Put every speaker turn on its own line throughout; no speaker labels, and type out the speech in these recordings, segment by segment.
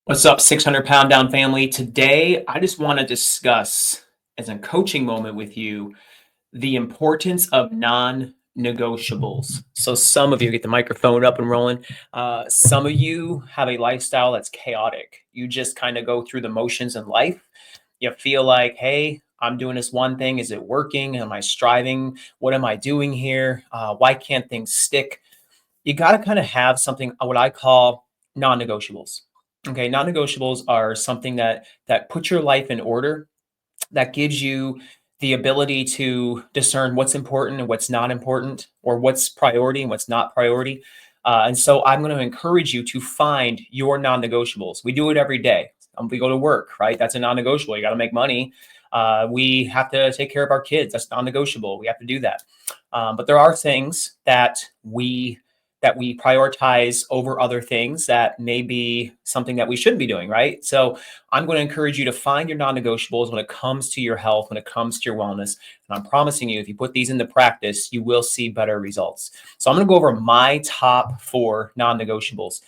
What's up, 600-pound down family? Today, I just want to discuss, as a coaching moment with you, the importance of non-negotiables. So, some of you get the microphone up and rolling. Some of you have a lifestyle that's chaotic. You just kind of go through the motions in life. You feel like, hey, I'm doing this one thing. Is it working? Am I striving? What am I doing here? Why can't things stick? You got to kind of have something, what I call non-negotiables. Okay, non-negotiables are something that puts your life in order, that gives you the ability to discern what's important and what's not important, or what's priority and what's not priority. And so I'm going to encourage you to find your non-negotiables. We do it every day. We go to work, right? That's a non-negotiable. You got to make money. We have to take care of our kids. That's non-negotiable. We have to do that. But there are things that we prioritize over other things that may be something that we shouldn't be doing, right? So I'm going to encourage you to find your non-negotiables when it comes to your health, when it comes to your wellness. And I'm promising you, if you put these into practice, you will see better results. So I'm going to go over my top 4 non-negotiables.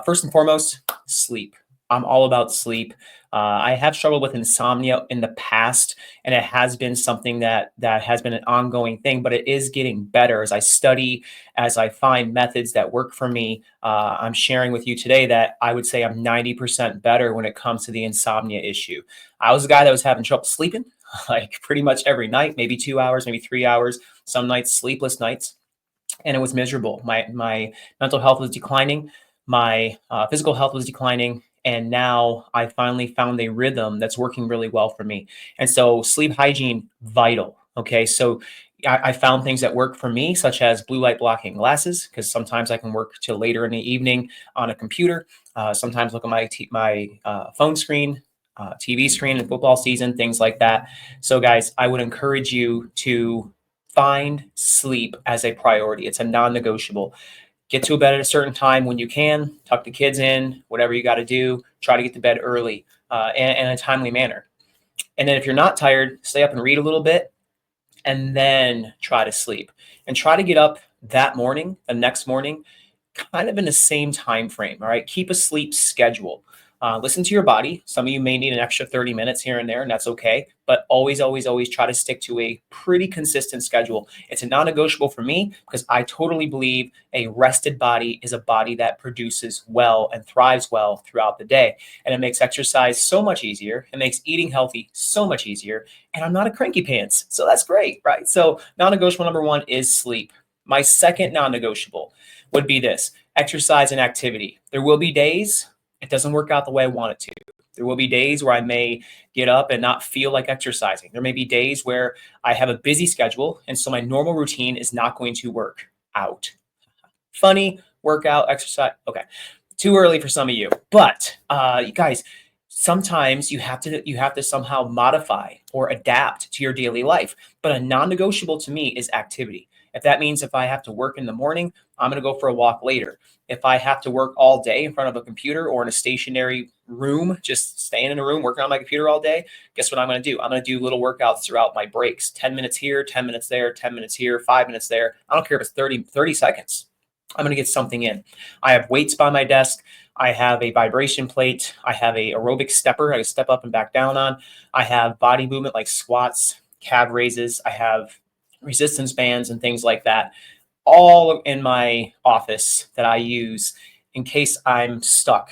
First and foremost, sleep. I'm all about sleep. I have struggled with insomnia in the past, and it has been something that has been an ongoing thing, but it is getting better as I study, as I find methods that work for me. I'm sharing with you today that I would say I'm 90% better when it comes to the insomnia issue. I was a guy that was having trouble sleeping, like pretty much every night, maybe 2 hours, maybe 3 hours, some nights, sleepless nights, and it was miserable. My mental health was declining, my physical health was declining, and now I finally found a rhythm that's working really well for me. And so, sleep hygiene vital. Okay, so I found things that work for me, such as blue light blocking glasses, because sometimes I can work till later in the evening on a computer. Sometimes look at my phone screen. TV screen in football season, things like that. So, guys, I would encourage you to find sleep as a priority. It's a non-negotiable. Get to bed at a certain time when you can, tuck the kids in, whatever you got to do, try to get to bed early, and in a timely manner. And then if you're not tired, stay up and read a little bit, and then try to sleep, and try to get up that morning, the next morning, kind of in the same time frame. All right, keep a sleep schedule. Listen to your body. Some of you may need an extra 30 minutes here and there, and that's okay. But always, always, always try to stick to a pretty consistent schedule. It's a non-negotiable for me because I totally believe a rested body is a body that produces well and thrives well throughout the day. And it makes exercise so much easier. It makes eating healthy so much easier. And I'm not a cranky pants. So that's great, right? So non-negotiable number 1 is sleep. My second non-negotiable would be this: exercise and activity. There will be days it doesn't work out the way I want it to. There will be days where I may get up and not feel like exercising. There may be days where I have a busy schedule, and so my normal routine is not going to work out. Funny, workout, exercise. Okay, too early for some of you, but you guys, sometimes you have to somehow modify or adapt to your daily life. But a non-negotiable to me is activity. If that means if I have to work in the morning, I'm going to go for a walk later. If I have to work all day in front of a computer or in a stationary room, just staying in a room working on my computer all day, guess what I'm going to do? I'm going to do little workouts throughout my breaks. 10 minutes here, 10 minutes there, 10 minutes here, 5 minutes there. I don't care if it's 30 seconds. I'm going to get something in. I have weights by my desk. I have a vibration plate. I have a aerobic stepper I can step up and back down on. I have body movement like squats, calf raises. I have resistance bands and things like that, all in my office that I use in case I'm stuck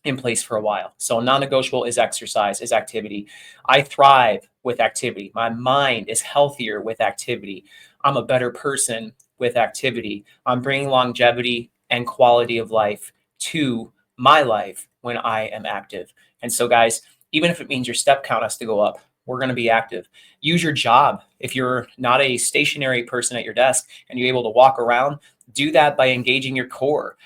in place for a while. So non-negotiable is exercise, is activity. I thrive with activity. My mind is healthier with activity. I'm a better person with activity. I'm bringing longevity and quality of life to my life when I am active. And so, guys, even if it means your step count has to go up, we're going to be active. Use your job. If you're not a stationary person at your desk and you're able to walk around, do that by engaging your core.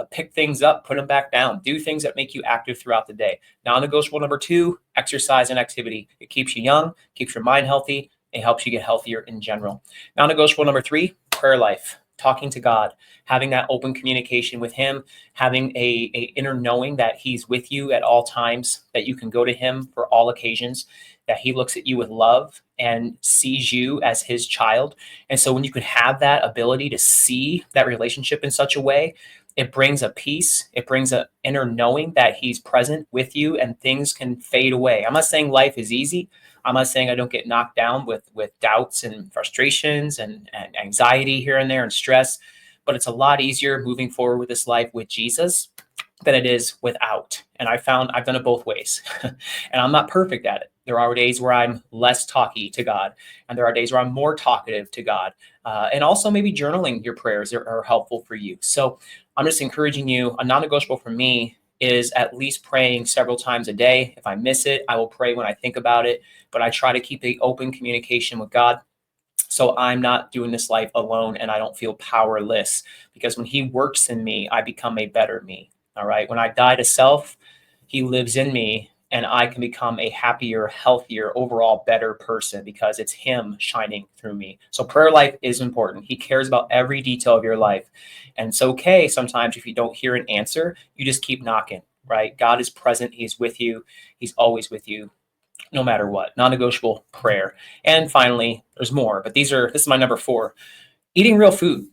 Pick things up, put them back down. Do things that make you active throughout the day. Non-negotiable number 2, exercise and activity. It keeps you young, keeps your mind healthy. It helps you get healthier in general. Non-negotiable number 3, prayer life. Talking to God, having that open communication with Him, having a inner knowing that He's with you at all times, that you can go to Him for all occasions, that He looks at you with love and sees you as His child. And so when you can have that ability to see that relationship in such a way, It brings a peace. It brings an inner knowing that he's present with you and things can fade away. I'm not saying life is easy. I'm not saying I don't get knocked down with doubts and frustrations and anxiety here and there and stress, but it's a lot easier moving forward with this life with Jesus than it is without. And I found I've done it both ways. And I'm not perfect at it. There are days where I'm less talky to God, and there are days where I'm more talkative to God. And also, maybe journaling your prayers are helpful for you. So I'm just encouraging you. A non negotiable for me is at least praying several times a day. If I miss it, I will pray when I think about it, but I try to keep a open communication with God. So I'm not doing this life alone and I don't feel powerless, because when he works in me, I become a better me. All right. When I die to self, he lives in me and I can become a happier, healthier, overall better person because it's him shining through me. So prayer life is important. He cares about every detail of your life. And it's okay sometimes if you don't hear an answer, you just keep knocking, right? God is present. He's with you. He's always with you, no matter what. Non-negotiable prayer. And finally, there's more, but this is my number 4. Eating real food.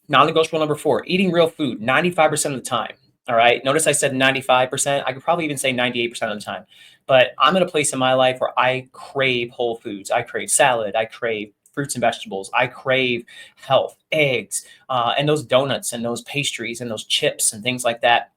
Non-negotiable number 4, eating real food 95% of the time. All right. Notice I said 95%. I could probably even say 98% of the time. But I'm in a place in my life where I crave whole foods. I crave salad. I crave fruits and vegetables. I crave health, eggs, and those donuts and those pastries and those chips and things like that.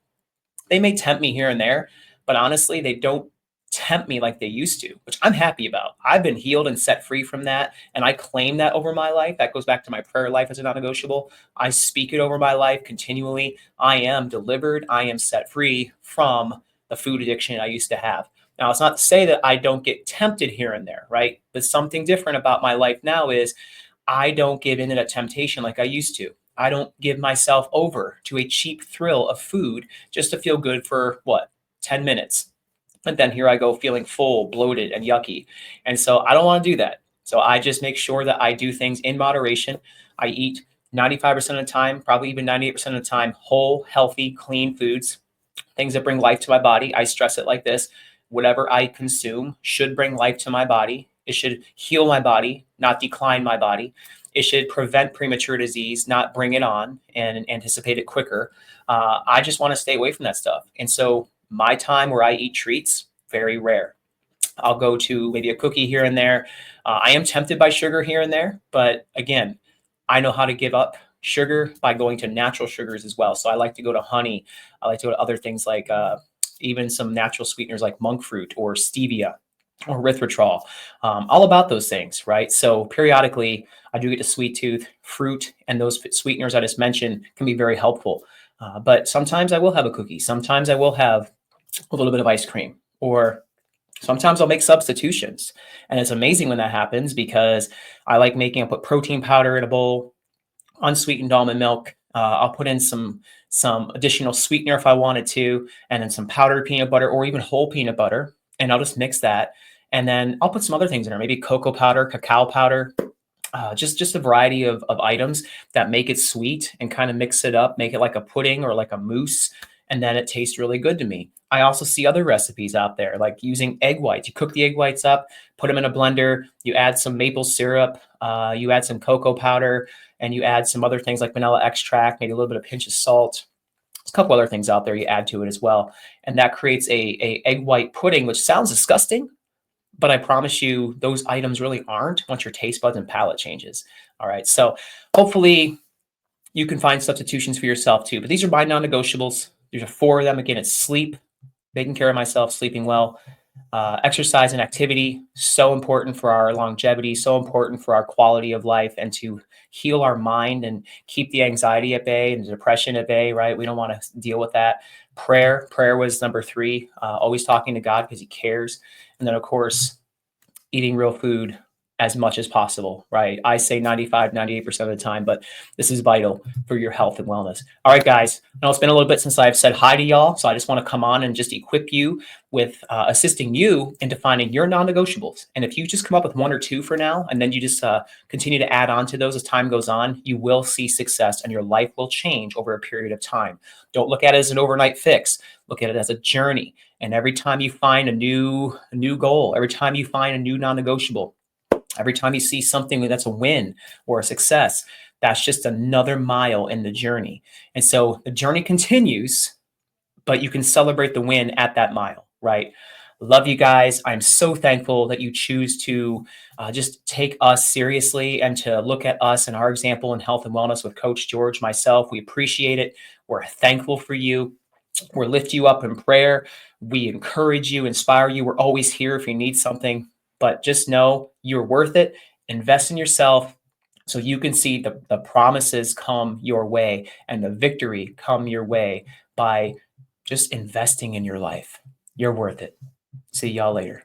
They may tempt me here and there, but honestly, they don't tempt me like they used to, which I'm happy about. I've been healed and set free from that. And I claim that over my life. That goes back to my prayer life as a non negotiable. I speak it over my life continually. I am delivered. I am set free from the food addiction I used to have. Now, it's not to say that I don't get tempted here and there, right? But something different about my life now is I don't give in to that temptation like I used to. I don't give myself over to a cheap thrill of food just to feel good for what, 10 minutes. And then here I go feeling full, bloated, and yucky. And so I don't want to do that. So I just make sure that I do things in moderation. I eat 95% of the time, probably even 98% of the time, whole, healthy, clean foods, things that bring life to my body. I stress it like this: whatever I consume should bring life to my body. It should heal my body, not decline my body. It should prevent premature disease, not bring it on and anticipate it quicker. I just want to stay away from that stuff. And so my time where I eat treats, very rare. I'll go to maybe a cookie here and there. I am tempted by sugar here and there, but again, I know how to give up sugar by going to natural sugars as well. So I like to go to honey. I like to go to other things like even some natural sweeteners like monk fruit or stevia or erythritol. All about those things, right? So periodically, I do get to sweet tooth. Fruit and those sweeteners I just mentioned can be very helpful. But sometimes I will have a cookie. Sometimes I will have a little bit of ice cream, or sometimes I'll make substitutions. And it's amazing when that happens because I like I put protein powder in a bowl, unsweetened almond milk. I'll put in some additional sweetener if I wanted to, and then some powdered peanut butter or even whole peanut butter. And I'll just mix that. And then I'll put some other things in there, maybe cocoa powder, cacao powder, just a variety of items that make it sweet and kind of mix it up, make it like a pudding or like a mousse. And then it tastes really good to me. I also see other recipes out there, like using egg whites. You cook the egg whites up, put them in a blender, you add some maple syrup, you add some cocoa powder, and you add some other things like vanilla extract, maybe a little bit of pinch of salt. There's a couple other things out there you add to it as well. And that creates a egg white pudding, which sounds disgusting, but I promise you those items really aren't once your taste buds and palate changes. All right. So hopefully you can find substitutions for yourself too. But these are my non-negotiables. There's 4 of them. Again, it's sleep, taking care of myself, sleeping well, exercise and activity, so important for our longevity, so important for our quality of life and to heal our mind and keep the anxiety at bay and the depression at bay, right? We don't want to deal with that. Prayer was number 3, always talking to God because he cares. And then, of course, eating real food as much as possible, right? I say 95, 98% of the time, but this is vital for your health and wellness. All right, guys, I know it's been a little bit since I've said hi to y'all, so I just want to come on and just equip you with assisting you in defining your non-negotiables. And if you just come up with 1 or 2 for now, and then you just continue to add on to those as time goes on, you will see success and your life will change over a period of time. Don't look at it as an overnight fix. Look at it as a journey. And every time you find a new goal, every time you find a new non-negotiable, every time you see something that's a win or a success, That's just another mile in the journey. And so the journey continues, but you can celebrate the win at that mile, right? Love you guys. I'm so thankful that you choose to just take us seriously and to look at us and our example in health and wellness with Coach George, myself. We appreciate it. We're thankful for you. We're lift you up in prayer. We encourage you, inspire you. We're always here if you need something, but just know you're worth it. Invest in yourself so you can see the promises come your way and the victory come your way by just investing in your life. You're worth it. See y'all later.